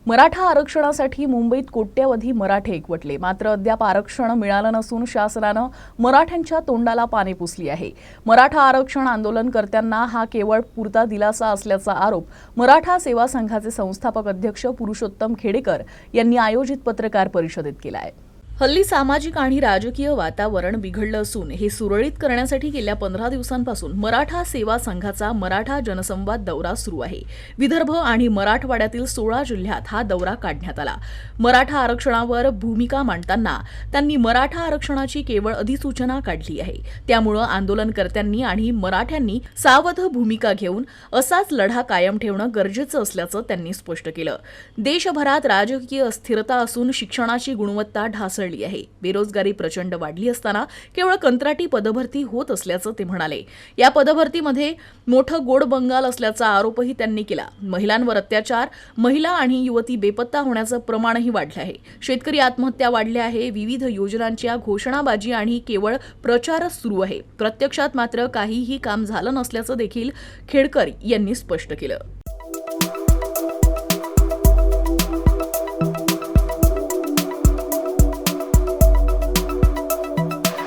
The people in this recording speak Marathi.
मराठा आरक्षणासाठी मुंबईत कोट्यवधी मराठे एकवटले, मात्र अद्याप आरक्षण मिळालं नसून शासनानं मराठ्यांच्या तोंडाला पाने पुसली आहे। मराठा आरक्षण आंदोलनकर्त्यांना हा केवळ पुरता दिलासा असल्याचा आरोप मराठा सेवा संघाचे संस्थापक अध्यक्ष पुरुषोत्तम खेडेकर यांनी आयोजित पत्रकार परिषदेत केला आहे। हल्ली सामाजिक आणि राजकीय वातावरण बिघडलं असून हे सुरळीत करण्यासाठी गेल्या 15 दिवसांपासून मराठा सेवा संघाचा मराठा जनसंवाद दौरा सुरू आहे। विदर्भ आणि मराठवाड्यातील 16 जिल्ह्यात हा दौरा काढण्यात आला। मराठा आरक्षणावर भूमिका मांडताना त्यांनी मराठा आरक्षणाची केवळ अधिसूचना काढली आहे, त्यामुळे आंदोलनकर्त्यांनी आणि मराठ्यांनी सावध भूमिका घेऊन असाच लढा कायम ठेवणं गरजेचं असल्याचं त्यांनी स्पष्ट केलं। देशभरात राजकीय अस्थिरता असून शिक्षणाची गुणवत्ता ढासळली आहे। बेरोजगारी प्रचंड वाढली असताना केवळ कंत्राटी पदभरती होत असल्याचं ते म्हणाले। या पदभरतीमध्ये मोठं गोड बंगाल असल्याचा आरोपही त्यांनी केला। महिलांवर अत्याचार, महिला आणि युवती बेपत्ता होण्याचं प्रमाणही वाढलं आहे। शेतकरी आत्महत्या वाढल्या आहे। विविध योजनांच्या घोषणाबाजी आणि केवळ प्रचारच सुरू आहे। प्रत्यक्षात मात्र काहीही काम झालं नसल्याचं देखील खेडकर यांनी स्पष्ट केलं।